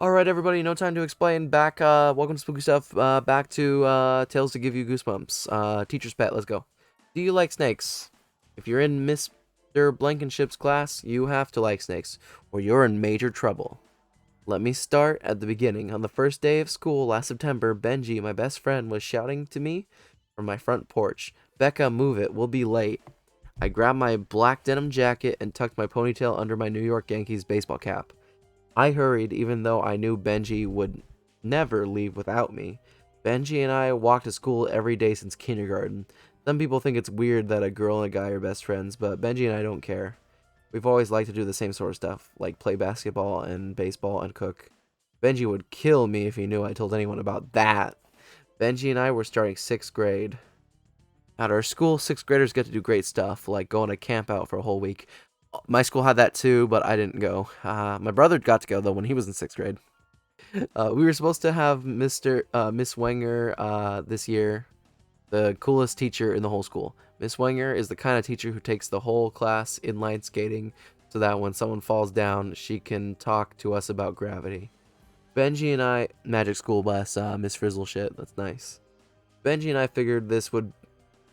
Alright, everybody, no time to explain. Welcome to Spooky Stuff. Back to, Tales to Give You Goosebumps. Teacher's Pet, let's go. Do you like snakes? If you're in Mr. Blankenship's class, you have to like snakes, or you're in major trouble. Let me start at the beginning. On the first day of school last September, Benji, my best friend, was shouting to me from my front porch, "Becca, move it, we'll be late." I grabbed my black denim jacket and tucked my ponytail under my New York Yankees baseball cap. I hurried, even though I knew Benji would never leave without me. Benji and I walked to school every day since kindergarten. Some people think it's weird that a girl and a guy are best friends, but Benji and I don't care. We've always liked to do the same sort of stuff, like play basketball and baseball and cook. Benji would kill me if he knew I told anyone about that. Benji and I were starting 6th grade. At our school, 6th graders get to do great stuff, like go on a camp out for a whole week. My school had that too, but I didn't go. My brother got to go though when he was in 6th grade. We were supposed to have Miss Wenger this year, the coolest teacher in the whole school. Miss Wenger is the kind of teacher who takes the whole class inline skating so that when someone falls down, she can talk to us about gravity. Benji and I, magic school bus, Miss Frizzle shit, that's nice. Benji and I figured this would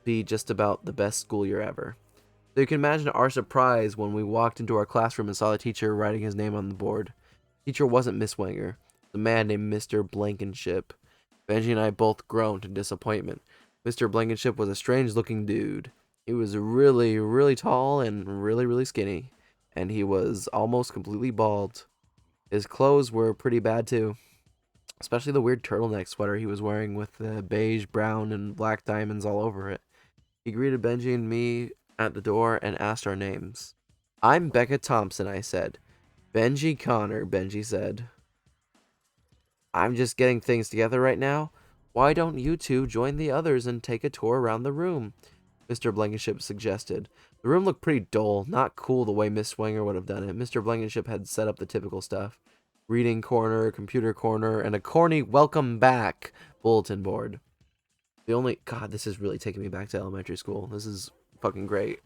be just about the best school year ever. So you can imagine our surprise when we walked into our classroom and saw the teacher writing his name on the board. The teacher wasn't Miss Wenger. The man named Mr. Blankenship. Benji and I both groaned in disappointment. Mr. Blankenship was a strange-looking dude. He was really, really tall and really, really skinny, and he was almost completely bald. His clothes were pretty bad too, especially the weird turtleneck sweater he was wearing with the beige, brown, and black diamonds all over it. He greeted Benji and me at the door and asked our names. "I'm Becca Thompson," I said. "Benji Connor," Benji said. "I'm just getting things together right now. Why don't you two join the others and take a tour around the room?" Mr. Blankenship suggested. The room looked pretty dull, not cool the way Miss Swanger would have done it. Mr. Blankenship had set up the typical stuff. Reading corner, computer corner, and a corny "welcome back" bulletin board. God, this is really taking me back to elementary school. This is fucking great.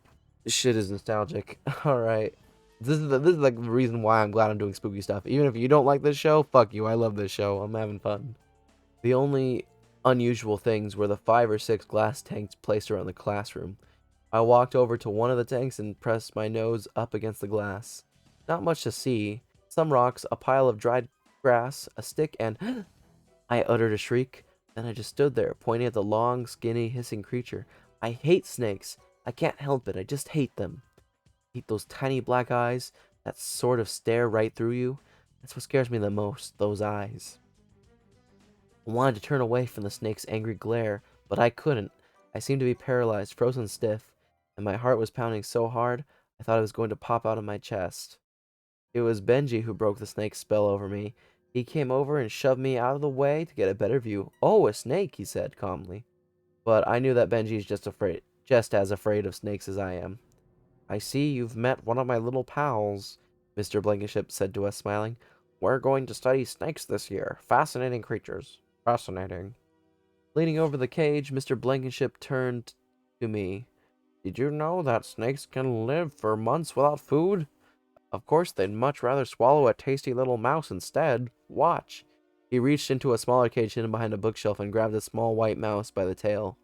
This shit is nostalgic. Alright. This is like the reason why I'm glad I'm doing spooky stuff. Even if you don't like this show, fuck you. I love this show. I'm having fun. The only unusual things were the 5 or 6 glass tanks placed around the classroom. I walked over to one of the tanks and pressed my nose up against the glass. Not much to see. Some rocks, a pile of dried grass, a stick, and I uttered a shriek. Then I just stood there, pointing at the long, skinny, hissing creature. I hate snakes. I can't help it. I just hate them. I hate those tiny black eyes that sort of stare right through you. That's what scares me the most, those eyes. I wanted to turn away from the snake's angry glare, but I couldn't. I seemed to be paralyzed, frozen stiff, and my heart was pounding so hard I thought it was going to pop out of my chest. It was Benji who broke the snake's spell over me. He came over and shoved me out of the way to get a better view. "Oh, a snake," he said calmly. But I knew that Benji is just as afraid of snakes as I am. "I see you've met one of my little pals," Mr. Blankenship said to us, smiling. "We're going to study snakes this year. Fascinating creatures. Fascinating." Leaning over the cage, Mr. Blankenship turned to me. "Did you know that snakes can live for months without food? Of course, they'd much rather swallow a tasty little mouse instead. Watch." He reached into a smaller cage hidden behind a bookshelf and grabbed a small white mouse by the tail.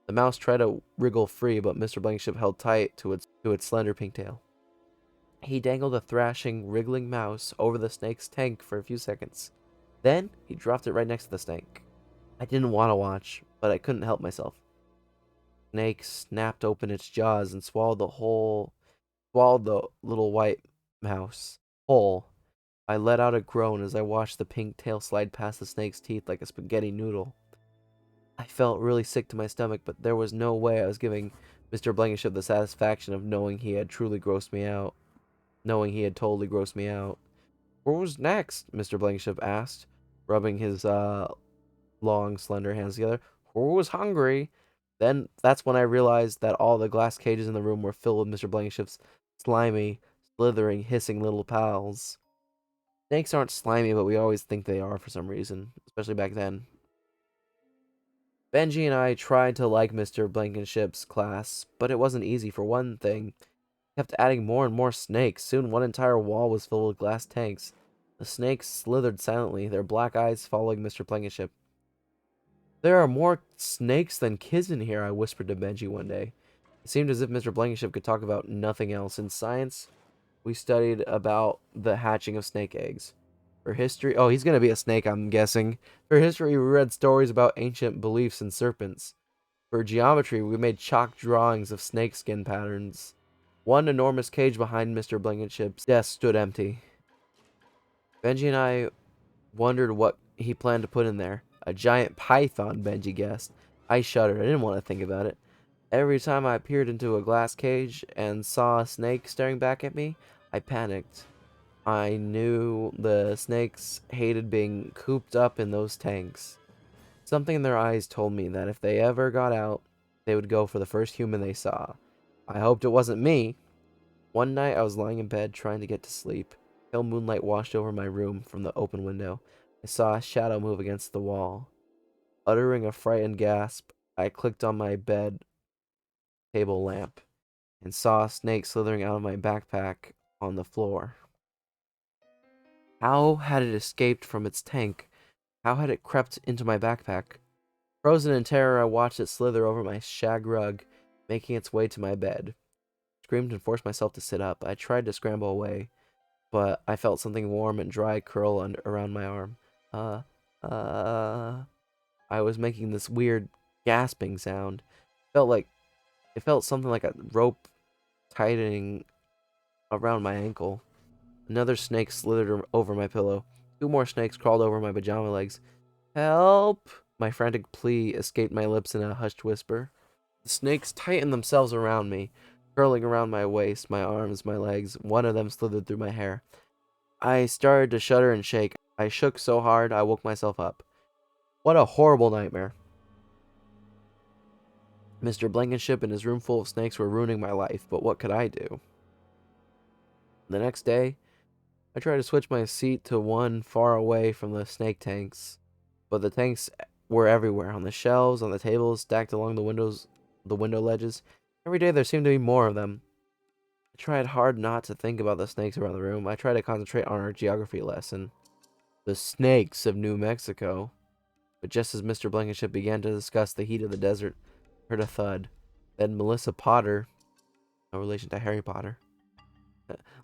The mouse tried to wriggle free, but Mr. Blankenship held tight to its slender pink tail. He dangled a thrashing, wriggling mouse over the snake's tank for a few seconds. Then he dropped it right next to the snake. I didn't want to watch, but I couldn't help myself. The snake snapped open its jaws and swallowed the little white mouse whole. I let out a groan as I watched the pink tail slide past the snake's teeth like a spaghetti noodle. I felt really sick to my stomach, but there was no way I was giving Mr. Blankenship the satisfaction of knowing he had truly grossed me out. Knowing he had totally grossed me out. "What was next?" Mr. Blankenship asked, rubbing his long, slender hands together. "Who was hungry?" Then that's when I realized that all the glass cages in the room were filled with Mr. Blankenship's slimy, slithering, hissing little pals. Snakes aren't slimy, but we always think they are for some reason, especially back then. Benji and I tried to like Mr. Blankenship's class, but it wasn't easy. For one thing, he kept adding more and more snakes. Soon one entire wall was filled with glass tanks. The snakes slithered silently, their black eyes following Mr. Blankenship. There are more snakes than kids in here, I whispered to Benji one day. It seemed as if Mr. Blankenship could talk about nothing else. In science, we studied about the hatching of snake eggs. For history, oh, he's gonna be a snake, I'm guessing. For history, we read stories about ancient beliefs in serpents. For geometry, we made chalk drawings of snakeskin patterns. One enormous cage behind Mr. Blankenship's desk stood empty. Benji and I wondered what he planned to put in there. A giant python, Benji guessed. I shuddered. I didn't want to think about it. Every time I peered into a glass cage and saw a snake staring back at me, I panicked. I knew the snakes hated being cooped up in those tanks. Something in their eyes told me that if they ever got out, they would go for the first human they saw. I hoped it wasn't me. One night I was lying in bed trying to get to sleep. Pale moonlight washed over my room from the open window. I saw a shadow move against the wall. Uttering a frightened gasp, I clicked on my bed table lamp and saw a snake slithering out of my backpack on the floor. How had it escaped from its tank? How had it crept into my backpack? Frozen in terror, I watched it slither over my shag rug, making its way to my bed. I screamed and forced myself to sit up. I tried to scramble away, but I felt something warm and dry curl around my arm. Uh, I was making this weird gasping sound. It felt something like a rope tightening around my ankle. Another snake slithered over my pillow. Two more snakes crawled over my pajama legs. Help! My frantic plea escaped my lips in a hushed whisper. The snakes tightened themselves around me, curling around my waist, my arms, my legs. One of them slithered through my hair. I started to shudder and shake. I shook so hard I woke myself up. What a horrible nightmare. Mr. Blankenship and his room full of snakes were ruining my life, but what could I do? The next day, I tried to switch my seat to one far away from the snake tanks, but the tanks were everywhere, on the shelves, on the tables, stacked along the window ledges. Every day there seemed to be more of them. I tried hard not to think about the snakes around the room. I tried to concentrate on our geography lesson. The snakes of New Mexico. But just as Mr. Blankenship began to discuss the heat of the desert, I heard a thud. Then Melissa Potter, no relation to Harry Potter,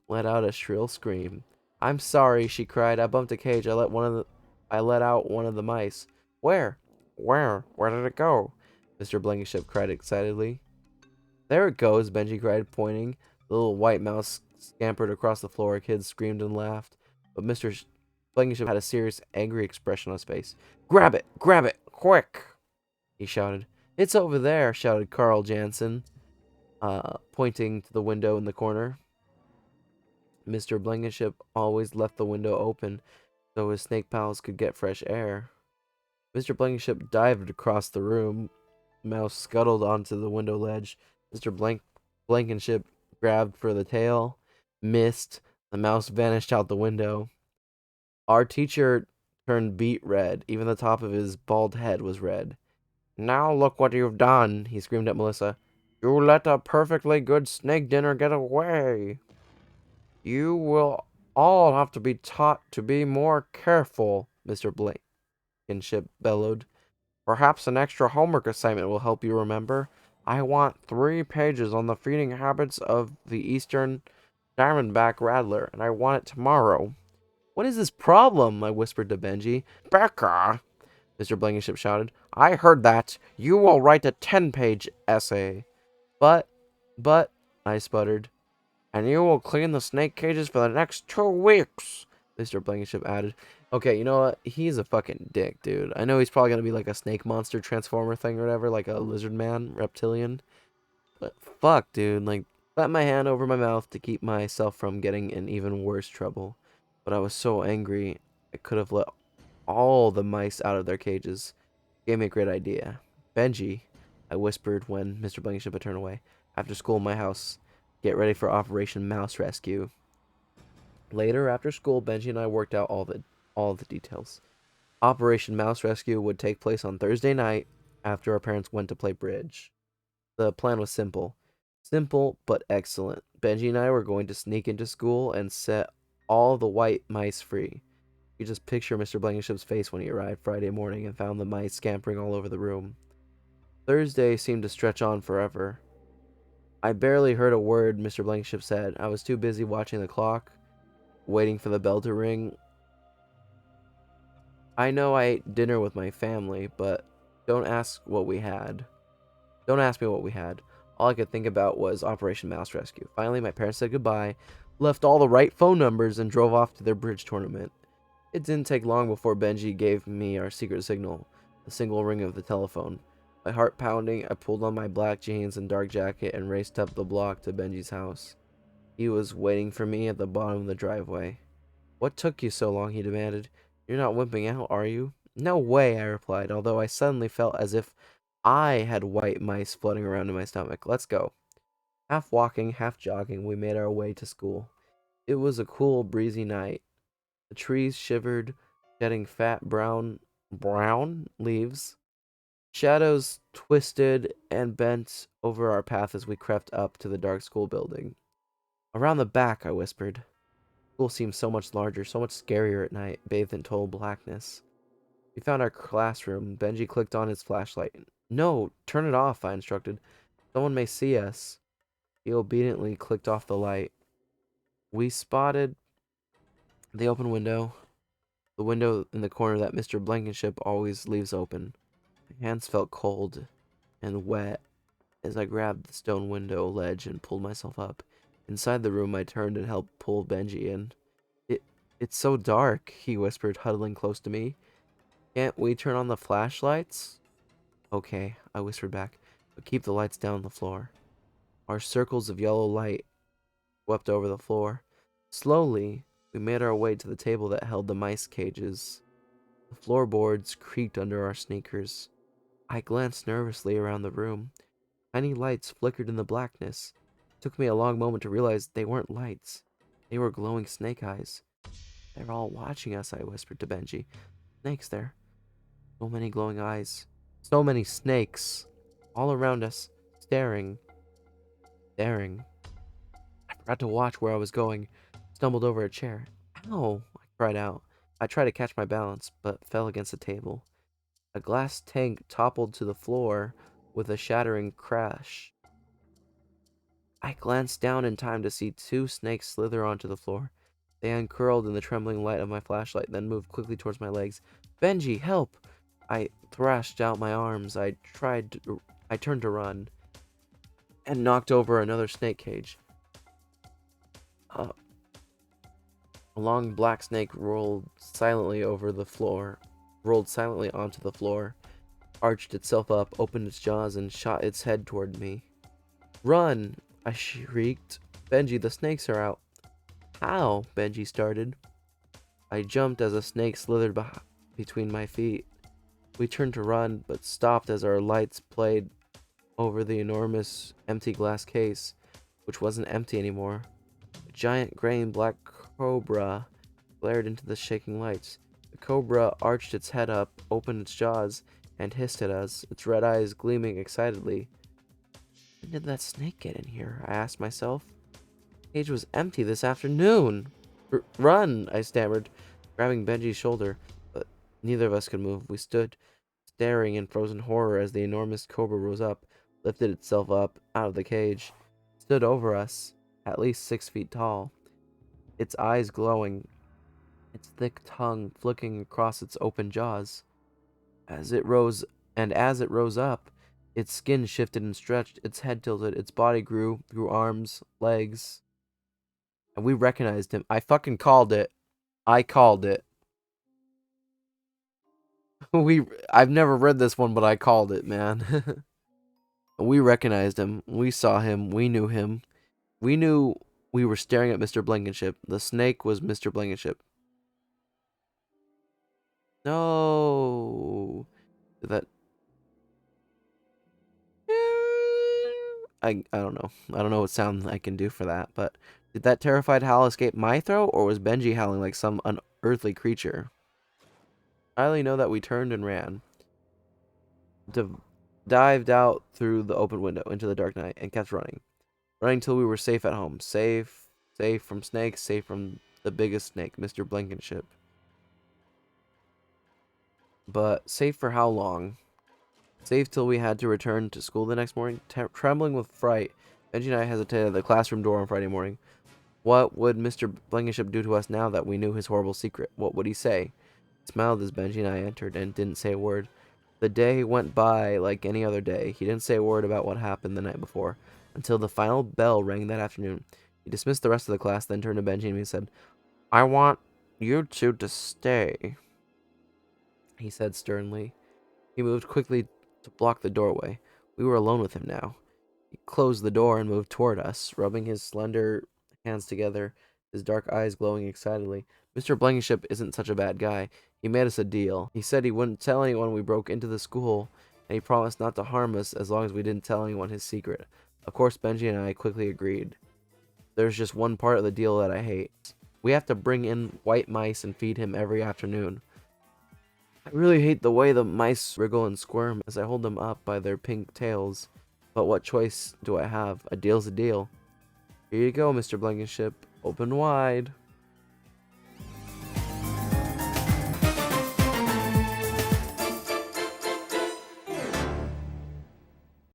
let out a shrill scream. I'm sorry, she cried. I bumped a cage. I let out one of the mice. Where? Where? Where did it go? Mr. Blankenship cried excitedly. There it goes, Benji cried, pointing. The little white mouse scampered across the floor. Kids screamed and laughed. But Mr. Blankenship had a serious, angry expression on his face. Grab it! Grab it! Quick! He shouted. It's over there, shouted Carl Jansen, pointing to the window in the corner. Mr. Blankenship always left the window open so his snake pals could get fresh air. Mr. Blankenship dived across the room. Mouse scuttled onto the window ledge. Blankenship grabbed for the tail, missed. The mouse vanished out the window. Our teacher turned beet red. Even the top of his bald head was red. Now look what you've done, he screamed at Melissa. You let a perfectly good snake dinner get away. You will all have to be taught to be more careful, Mr. Blankenship bellowed. Perhaps an extra homework assignment will help you remember. I want 3 pages on the feeding habits of the eastern diamondback rattler, and I want it tomorrow. What is this problem? I whispered to Benji. Becca, Mr. Blankenship shouted. I heard that. You will write a 10-page essay. But, I sputtered. And you will clean the snake cages for the next 2 weeks, Mr. Blankenship added. Okay, you know what? He's a fucking dick, dude. I know he's probably gonna be like a snake monster transformer thing or whatever, like a lizard man, reptilian. But fuck, dude. Like, slapped my hand over my mouth to keep myself from getting in even worse trouble. But I was so angry, I could have let all the mice out of their cages. Gave me a great idea. Benji, I whispered when Mr. Blankenship had turned away. After school in my house. Get ready for Operation Mouse Rescue. Later, after school, Benji and I worked out all the details. Operation Mouse Rescue would take place on Thursday night after our parents went to play bridge. The plan was simple. Simple, but excellent. Benji and I were going to sneak into school and set all the white mice free. You could just picture Mr. Blankenship's face when he arrived Friday morning and found the mice scampering all over the room. Thursday seemed to stretch on forever. I barely heard a word Mr. Blankenship said. I was too busy watching the clock, waiting for the bell to ring. I know I ate dinner with my family, but don't ask what we had. Don't ask me what we had. All I could think about was Operation Mouse Rescue. Finally, my parents said goodbye, left all the right phone numbers, and drove off to their bridge tournament. It didn't take long before Benji gave me our secret signal, the single ring of the telephone. My heart pounding, I pulled on my black jeans and dark jacket and raced up the block to Benji's house. He was waiting for me at the bottom of the driveway. "What took you so long?" he demanded. "You're not wimping out, are you?" "No way," I replied, although I suddenly felt as if I had white mice floating around in my stomach. "Let's go." Half walking, half jogging, we made our way to school. It was a cool, breezy night. The trees shivered, shedding fat brown leaves. Shadows twisted and bent over our path as we crept up to the dark school building. "Around the back," I whispered. School seemed so much larger, so much scarier at night, bathed in total blackness. We found our classroom. Benji clicked on his flashlight. "No, turn it off," I instructed. "Someone may see us." He obediently clicked off the light. We spotted the open window, the window in the corner that Mr. Blankenship always leaves open. My hands felt cold and wet as I grabbed the stone window ledge and pulled myself up. Inside the room, I turned and helped pull Benji in. It, it's so dark," he whispered, huddling close to me. "Can't we turn on the flashlights?" "Okay," I whispered back, "but keep the lights down on the floor." Our circles of yellow light swept over the floor. Slowly, we made our way to the table that held the mice cages. The floorboards creaked under our sneakers. I glanced nervously around the room. Tiny lights flickered in the blackness. It took me a long moment to realize they weren't lights. They were glowing snake eyes. "They're all watching us," I whispered to Benji. "Snakes there. So many glowing eyes. So many snakes. All around us. Staring. Staring." I forgot to watch where I was going. Stumbled over a chair. "Ow!" I cried out. I tried to catch my balance, but fell against the table. A glass tank toppled to the floor with a shattering crash. I glanced down in time to see two snakes slither onto the floor. They uncurled in the trembling light of my flashlight, then moved quickly towards my legs. "Benji, help!" I thrashed out my arms. I turned to run and knocked over another snake cage. Uh, a long black snake rolled silently onto the floor, arched itself up, opened its jaws, and shot its head toward me. "Run!" I shrieked. "Benji, the snakes are out." "How?" Benji started. I jumped as a snake slithered between my feet. We turned to run, but stopped as our lights played over the enormous empty glass case, which wasn't empty anymore. A giant gray and black cobra glared into the shaking lights. The cobra arched its head up, opened its jaws, and hissed at us, its red eyes gleaming excitedly. When did that snake get in here? I asked myself. The cage was empty this afternoon. Run, I stammered, grabbing Benji's shoulder, but neither of us could move. We stood, staring in frozen horror as the enormous cobra rose up, lifted itself up out of the cage, stood over us, at least 6 feet tall, its eyes glowing, its thick tongue flicking across its open jaws. As it rose up, its skin shifted and stretched, its head tilted, its body grew arms, legs, and we recognized him. I fucking called it. I called it. I've never read this one, but I called it, man. We recognized him. We saw him. We knew him. We knew we were staring at Mr. Blankenship. The snake was Mr. Blankenship. No. That I don't know. I don't know what sound I can do for that, but did that terrified howl escape my throat, or was Benji howling like some unearthly creature? I only know that we turned and ran. Dived out through the open window into the dark night and kept running. Running till we were safe at home. Safe from snakes, safe from the biggest snake, Mr. Blankenship. But safe for how long? Safe till we had to return to school the next morning. Trembling with fright, Benji and I hesitated at the classroom door on Friday morning. What would Mr. Blankenship do to us now that we knew his horrible secret? What would he say? He smiled as Benji and I entered and didn't say a word. The day went by like any other day. He didn't say a word about what happened the night before until the final bell rang that afternoon. He dismissed the rest of the class, then turned to Benji and me and said, I want you two to stay, he said sternly. He moved quickly to block the doorway. We were alone with him now. He closed the door and moved toward us, rubbing his slender hands together, his dark eyes glowing excitedly. Mr. Blankenship isn't such a bad guy. He made us a deal. He said he wouldn't tell anyone we broke into the school, and he promised not to harm us as long as we didn't tell anyone his secret. Of course, Benji and I quickly agreed. There's just one part of the deal that I hate. We have to bring in white mice and feed him every afternoon. I really hate the way the mice wriggle and squirm as I hold them up by their pink tails. But what choice do I have? A deal's a deal. Here you go, Mr. Blankenship. Open wide.